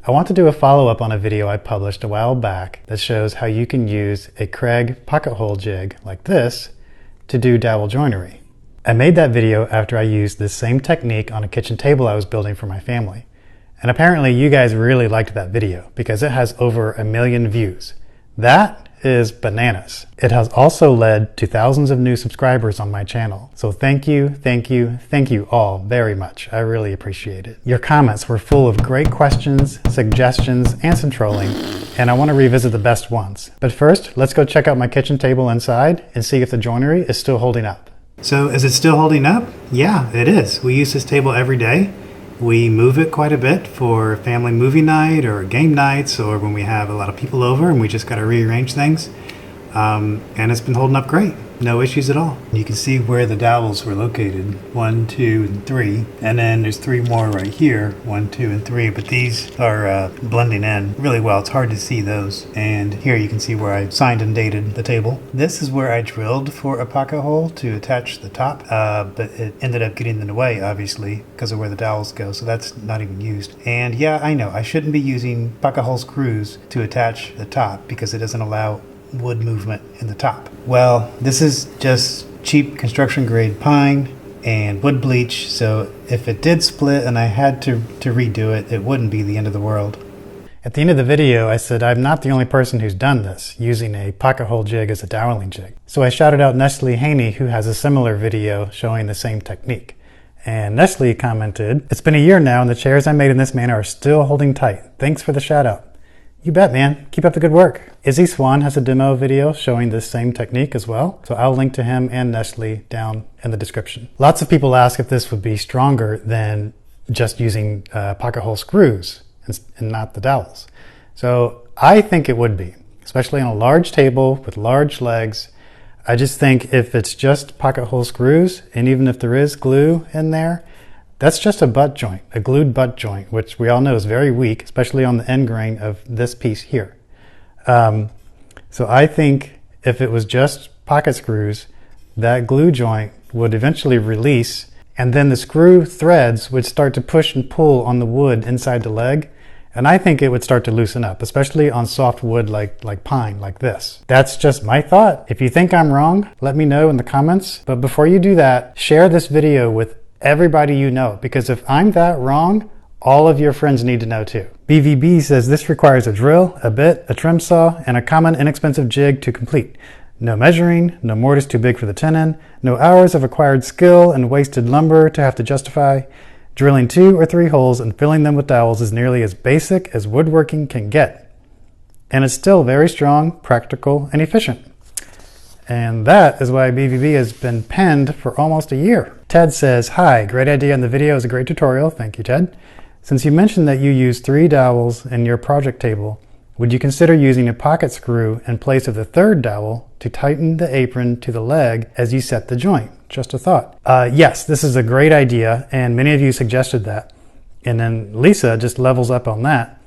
I want to do a follow-up on a video I published a while back that shows how you can use a Kreg pocket hole jig like this to do dowel joinery. I made that video after I used this same technique on a kitchen table I was building for my family. And apparently you guys really liked that video because it has over 1 million views. That is bananas. It has also led to thousands of new subscribers on my channel. So thank you all very much. I really appreciate it. Your comments were full of great questions, suggestions, and some trolling, and I want to revisit the best ones. But first, let's go check out my kitchen table inside and see if the joinery is still holding up. So is it still holding up? Yeah, it is. We use this table every day. We move it quite a bit for family movie night or game nights or when we have a lot of people over and we just got to rearrange things. And it's been holding up great. No issues at all. You can see where the dowels were located. 1, 2, and 3. And then there's 3 more right here. 1, 2, and 3. But these are blending in really well. It's hard to see those. And here you can see where I signed and dated the table. This is where I drilled for a pocket hole to attach the top. But it ended up getting in the way, obviously, because of where the dowels go. So that's not even used. And yeah, I know. I shouldn't be using pocket hole screws to attach the top because it doesn't allow wood movement in the top. Well, this is just cheap construction grade pine and wood bleach, so if it did split and I had to redo it, it wouldn't be the end of the world. At the end of the video, I said I'm not the only person who's done this, using a pocket hole jig as a doweling jig. So I shouted out Nestle Haney, who has a similar video showing the same technique. And Nestle commented, "It's been a year now and the chairs I made in this manner are still holding tight. Thanks for the shout out." You bet, man. Keep up the good work. Izzy Swan has a demo video showing this same technique as well, so I'll link to him and Nestle down in the description. Lots of people ask if this would be stronger than just using pocket hole screws and not the dowels. So I think it would be, especially on a large table with large legs. I just think if it's just pocket hole screws, and even if there is glue in there, that's just a butt joint, a glued butt joint, which we all know is very weak, especially on the end grain of this piece here. So I think if it was just pocket screws, that glue joint would eventually release, and then the screw threads would start to push and pull on the wood inside the leg, and I think it would start to loosen up, especially on soft wood like pine, like this. That's just my thought. If you think I'm wrong, let me know in the comments. But before you do that, share this video with everybody you know, because if I'm that wrong, all of your friends need to know too. BVB says this requires a drill, a bit, a trim saw, and a common inexpensive jig to complete. No measuring, no mortise too big for the tenon, no hours of acquired skill and wasted lumber to have to justify. Drilling 2 or 3 holes and filling them with dowels is nearly as basic as woodworking can get. And it's still very strong, practical, and efficient. And that is why BVB has been penned for almost a year. Ted says, "Hi, great idea and the video is a great tutorial." Thank you, Ted. "Since you mentioned that you use 3 dowels in your project table, would you consider using a pocket screw in place of the 3rd dowel to tighten the apron to the leg as you set the joint? Just a thought." Yes, this is a great idea, and many of you suggested that. And then Lisa just levels up on that.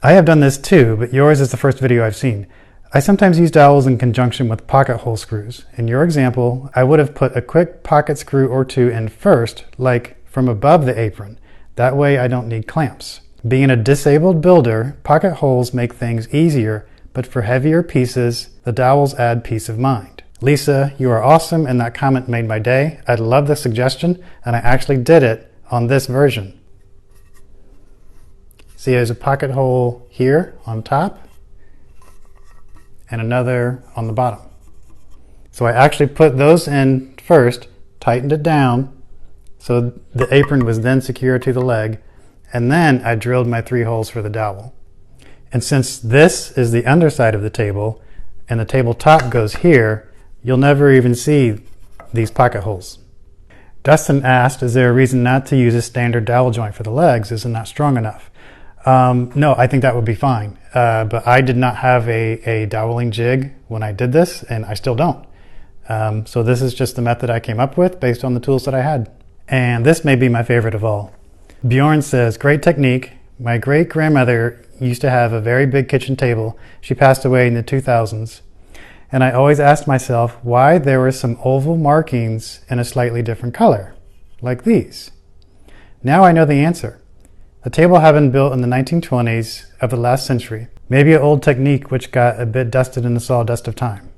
"I have done this too, but yours is the first video I've seen. I sometimes use dowels in conjunction with pocket hole screws. In your example, I would have put a quick pocket screw or 2 in first, like from above the apron. That way I don't need clamps. Being a disabled builder, pocket holes make things easier, but for heavier pieces, the dowels add peace of mind." Lisa, you are awesome, and that comment made my day. I love the suggestion, and I actually did it on this version. See, there's a pocket hole here on top, and another on the bottom. So I actually put those in first, tightened it down, so the apron was then secure to the leg, and then I drilled my 3 holes for the dowel. And since this is the underside of the table, and the tabletop goes here, you'll never even see these pocket holes. Dustin asked, "Is there a reason not to use a standard dowel joint for the legs? Is it not strong enough?" No, I think that would be fine. But I did not have a doweling jig when I did this, and I still don't. So this is just the method I came up with based on the tools that I had. And this may be my favorite of all. Bjorn says, "Great technique. My great-grandmother used to have a very big kitchen table. She passed away in the 2000s. And I always asked myself why there were some oval markings in a slightly different color, like these. Now I know the answer. The table had been built in the 1920s of the last century, maybe an old technique which got a bit dusted in the sawdust of time.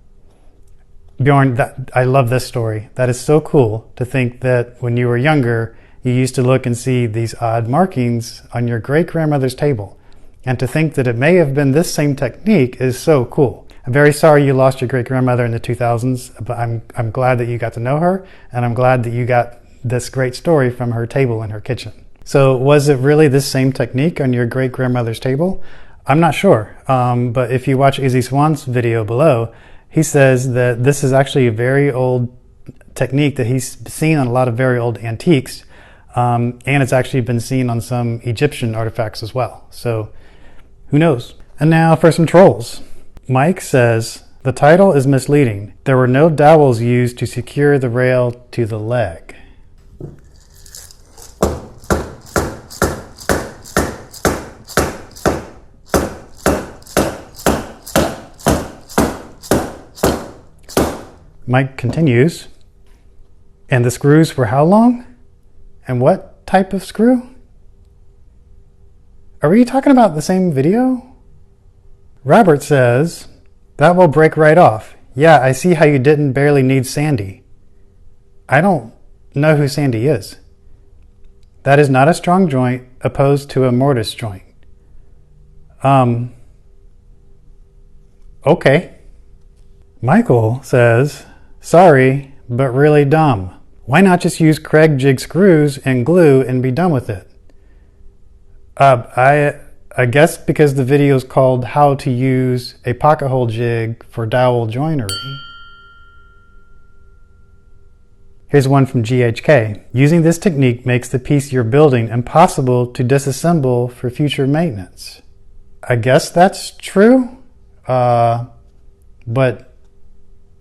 Bjorn, I love this story. That is so cool to think that when you were younger, you used to look and see these odd markings on your great-grandmother's table. And to think that it may have been this same technique is so cool. I'm very sorry you lost your great-grandmother in the 2000s, but I'm glad that you got to know her, and I'm glad that you got this great story from her table in her kitchen. So was it really this same technique on your great-grandmother's table? I'm not sure, but if you watch Izzy Swan's video below, he says that this is actually a very old technique that he's seen on a lot of very old antiques, and it's actually been seen on some Egyptian artifacts as well. So who knows? And now for some trolls. Mike says, the title is misleading. There were no dowels used to secure the rail to the leg. Mike continues, and the screws were how long? And what type of screw? Are we talking about the same video? Robert says, that will break right off. Yeah, I see how you didn't barely need Sandy. I don't know who Sandy is. That is not a strong joint opposed to a mortise joint. Okay. Michael says, sorry, but really dumb. Why not just use Kreg jig screws and glue and be done with it? I guess because the video is called How to Use a Pocket Hole Jig for Dowel Joinery. Here's one from GHK. Using this technique makes the piece you're building impossible to disassemble for future maintenance. I guess that's true, but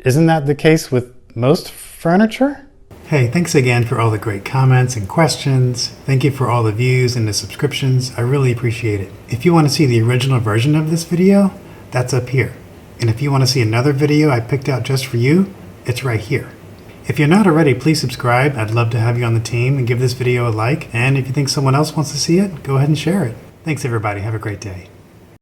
isn't that the case with most furniture? Hey, thanks again for all the great comments and questions. Thank you for all the views and the subscriptions. I really appreciate it. If you want to see the original version of this video, that's up here. And if you want to see another video I picked out just for you, it's right here. If you're not already, please subscribe. I'd love to have you on the team and give this video a like. And if you think someone else wants to see it, go ahead and share it. Thanks everybody. Have a great day.